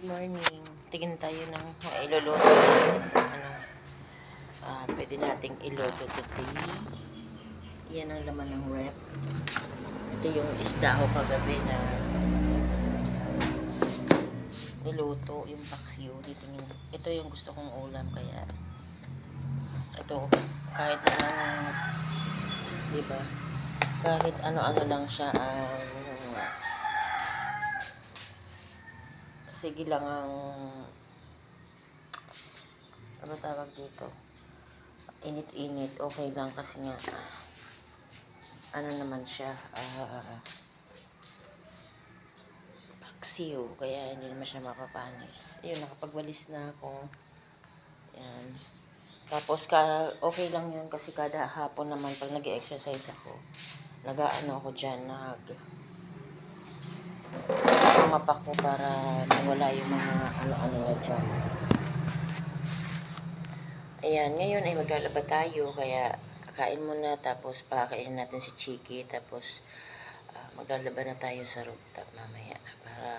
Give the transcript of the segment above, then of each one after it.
morning. Tingin tayo ng iluluto natin. Pwede nating iluto today. Yan ang laman ng rep. Ito yung isda ko kagabi na niluto, yung paksiw. Ito yung gusto kong ulam, kaya ito, kahit anong, diba? Kahit ano-ano lang siya, sige lang ang ano tawag dito, init-init, okay lang kasi nga ano naman siya, paksiw, kaya hindi naman siya mapapanis. Ayun, nakapagwalis na ako. Yan. Tapos okay lang yun kasi kada hapon naman pag nag-exercise ako, nag-ano ako dyan, nagmamapa ko para mawala yung mga ano-ano na dyan. Ayan, ngayon ay maglalaba tayo, kaya kakain muna, tapos pakainin natin si Chiki, tapos maglalaba na tayo sa rooftop mamaya para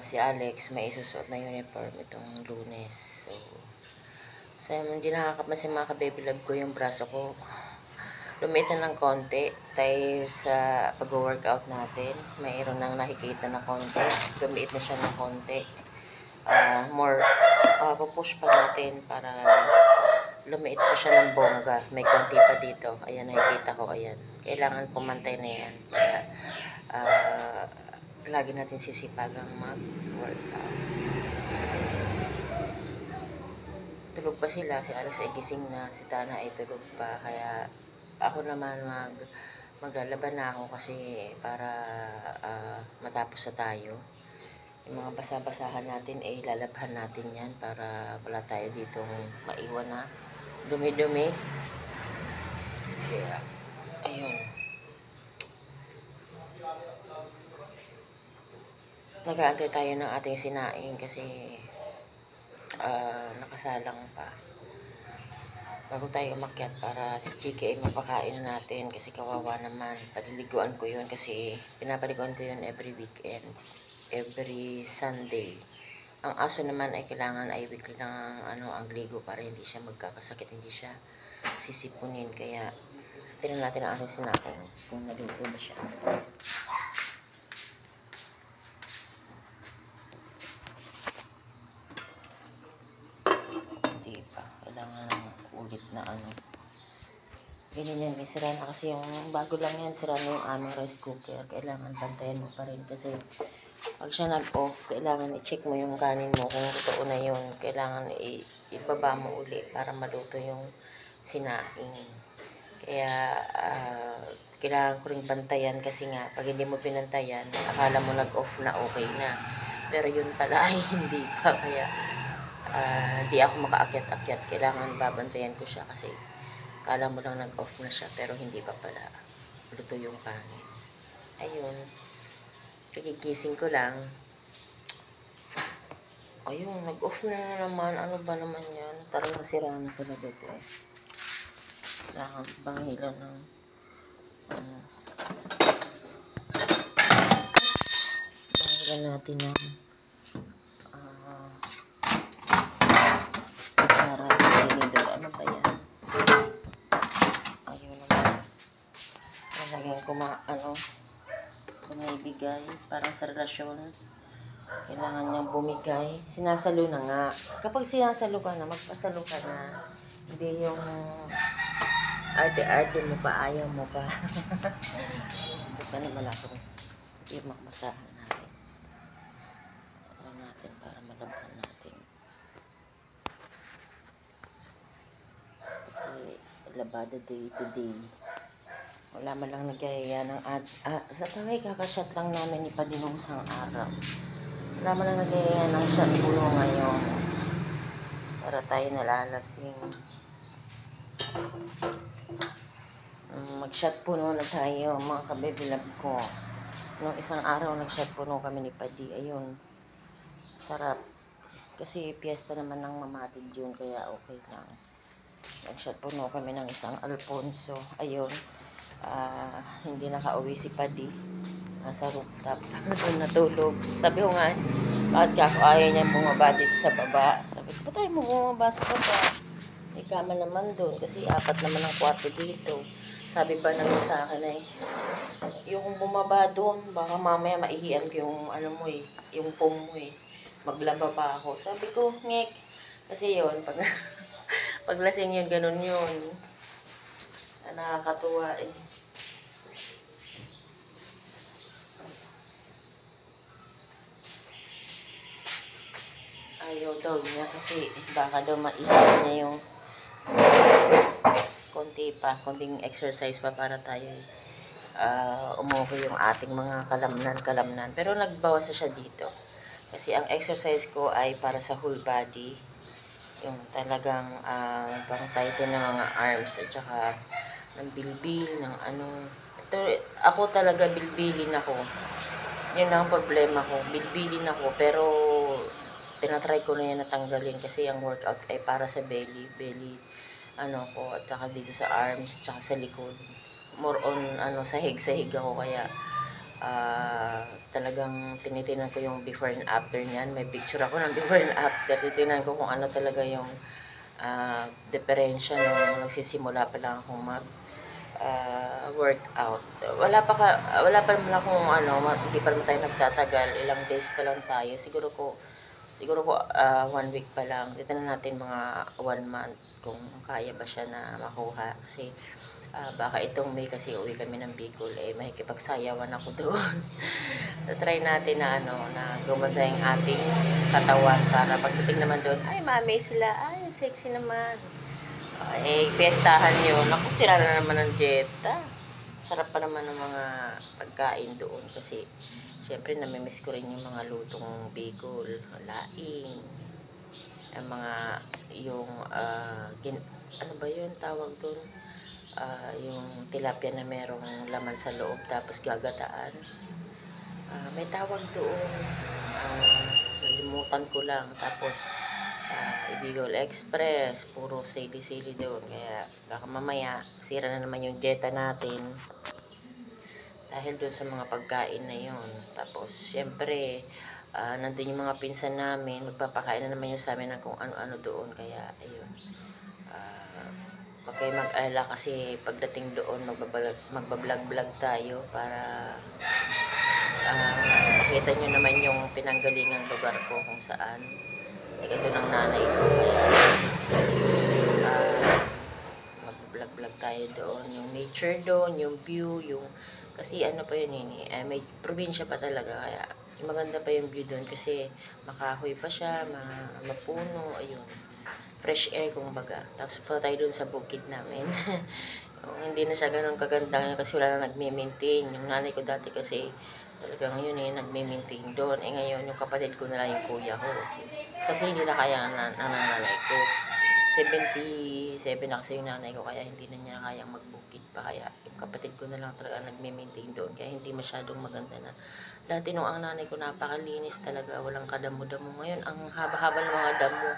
si Alex may isusuot na uniform itong Lunes. So hindi nakakapansin mga ka-baby love ko yung braso ko. Lumiit na ng konti tayo sa pag-workout natin. Mayroon nang nakikita na konti. Lumiit na siya ng konti. Pupush pa natin para lumiit pa siya ng bongga. May konti pa dito. Ayan, nakikita ko. Ayan. Kailangan pumantay na yan. Kaya, lagi natin sisipagang mag-workout. Tulog pa sila. Si Alex ay gising na. Si Tana ay tulog pa. Kaya, ako naman maglalaban na ako kasi para matapos na tayo. Yung mga basa-basahan natin ay lalabhan natin yan para wala tayo ditong maiwan na dumi-dumi. Kaya, ayun. Nag-aantay tayo ng ating sinaing kasi nakasalang pa. Bago tayo umakyat para si Chiki ay mapakain na natin kasi kawawa naman. Paliliguan ko yun kasi pinapaliguan ko yun every weekend, every Sunday. Ang aso naman ay kailangan ay weekly ng ang ligo para hindi siya magkakasakit, hindi siya sisipunin. Kaya tingnan natin ang aking sinakong kung naligo ba siya. Hindi pa, kailangan ulit na ganyan yan, may sira na kasi yung bago lang yan, sira na yung aming rice cooker. Kailangan bantayan mo pa rin kasi pag siya nag-off, kailangan i-check mo yung kanin mo kung totoo na yun. Kailangan ibaba mo uli para maluto yung sinaing. Kaya kailangan ko ring bantayan kasi nga pag hindi mo pinantayan, akala mo nag-off na, okay na. Pero yun pala ay hindi pa, kaya di ako makaakyat-akyat. Kailangan babantayan ko siya kasi akala mo lang nag-off na siya pero hindi pa pala luto yung kanin. Ayun, kagigising ko lang. Ayun, nag-off na naman. Ano ba naman yan? Talagang nasira na talaga ito eh. Kailangan bangilan ng bangilan natin ng kutsara at tinidor. Ano ba yan? Ayun naman. Nalagyan ko bumibigay. Parang sa relasyon, kailangan niyang bumigay. Sinasalo na nga. Kapag sinasalo ka na, magpasalo ka na. Hindi yung arte-arte mo pa, ayaw mo pa. Hindi pa naman ako yung makmasahan natin. Ano natin para malabhan natin. Kasi labada day to day. Wala man lang nagyayaya ng sa tagay kakashot lang namin ni Padinong sang araw. Wala man lang nagyayaya ng shot puno ngayon. Para tayo nalalasing. Mag-shot puno na tayo mga ka-baby love ko. Nung isang araw nag-shot puno kami ni Padi. Ayun. Sarap. Kasi piyesta naman ng mamatid yun, kaya okay lang. Nag-shot puno kami ng isang Alfonso. Ayun. Hindi nakauwi si Padi. nasa rooftop. Doon natulog. Sabi ko nga, bakit ka ako ayaw niya bumaba dito sa baba? Sabi ko, ba't tayo mo bumaba sa baba? May kama naman doon kasi 4 naman ang kwarto dito. Sabi ba naman sa akin ay, yung bumaba doon, baka mamaya maihian ko yung ano mo eh, yung pom mo eh. Maglaba pa ako. Sabi ko, ngek. Kasi yun, pag paglasing yun, ganun yun. Nakakatuwa eh. Ayaw daw niya kasi baka daw maihian niya yung konting exercise pa para tayo umuwi yung ating mga kalamnan. Pero nagbawas na siya dito. Kasi ang exercise ko ay para sa whole body. Yung talagang pang tighten ng mga arms at saka ng bilbil, ng ano. Ito, ako talaga bilbilin ako. Yun ang problema ko. Bilbilin ako pero tinatry ko na yan natanggalin kasi ang workout ay para sa belly ano ko at saka dito sa arms at saka sa likod. More on sahig ako kaya talagang tinitinan ko yung before and after niyan. May picture ako ng before and after. Titinan ko kung ano talaga yung diferensya nung nagsisimula pa lang akong mag workout. Wala pa naman akong hindi pa naman tayo nagtatagal. Ilang days pa lang tayo. Siguro ko 1 week pa lang. Titignan natin mga 1 month kung kaya ba siya na makuha. Kasi baka itong May kasi uwi kami ng Bicol eh makikipagsayawan ako doon. So, try natin na na gumanda yung ating katawan para pagdating naman doon, ay mami sila, ay sexy naman. Piyestahan yun. Naku, sira na naman ng Jetta. Sarap pa naman ng mga pagkain doon kasi syempre namimiss ko rin yung mga lutong Bicol, laing, ang mga yung ano ba yun tawag doon? Yung tilapia na merong laman sa loob tapos gagataan. May tawag doon. Nalimutan ko lang. Tapos Bicol Express, puro sili-sili doon. Kaya baka mamaya sira na naman yung Jetta natin dahil doon sa mga pagkain na yun. Tapos syempre nandun yung mga pinsan namin, magpapakain na naman yung sa amin ng kung ano-ano doon. Kaya ayun, huwag kayo mag-alala kasi pagdating doon magbablog tayo para makita nyo naman yung pinanggalingang lugar ko kung saan. Ito ng nanay ko kaya mag-vlog tayo doon. Yung nature doon, yung view, yung kasi ano pa yun may probinsya pa talaga kaya maganda pa yung view doon kasi makahoy pa siya, mapuno, ayun. Fresh air kumbaga. Tapos pa tayo dun sa bukid namin. Hindi na siya ganun kaganda kasi wala na nagme-maintain. Yung nanay ko dati kasi talagang yun nagme-maintain doon. Ngayon yung kapatid ko na lang yung kuya ko. Kasi hindi na kaya ng nanay ko. 77 na kasi yung nanay ko kaya hindi na niya kayang magbukid pa. Kaya yung kapatid ko na lang talaga nagme-maintain doon. Kaya hindi masyadong maganda na. Dati nung ang nanay ko napakalinis talaga. Walang kadamo-damo. Ngayon ang haba-haba ng mga damo.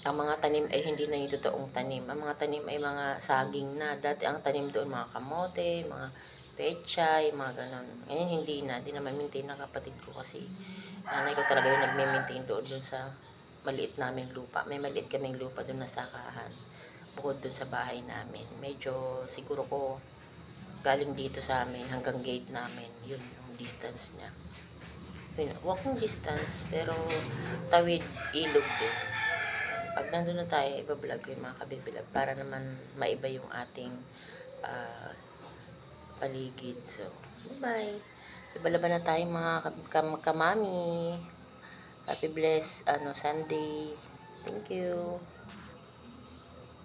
Ang mga tanim ay hindi na yung totoong tanim. Ang mga tanim ay mga saging na. Dati ang tanim doon mga kamote, mga pechay, mga ganon. Ngayon hindi na ma-maintain ng kapatid ko kasi nanay ko talaga yung nagme-maintain doon sa maliit naming lupa. May maliit kaming lupa doon na sakahan. Bukod doon sa bahay namin. Medyo siguro ko galing dito sa amin hanggang gate namin. Yun yung distance niya. Walking distance pero tawid ilog din. Pag nandun na tayo ibablog ko yung mga kabibilab para naman maiba yung ating paligid. So bye. Ibalaban na tayo mga kamami. Happy blessed Sunday. Thank you.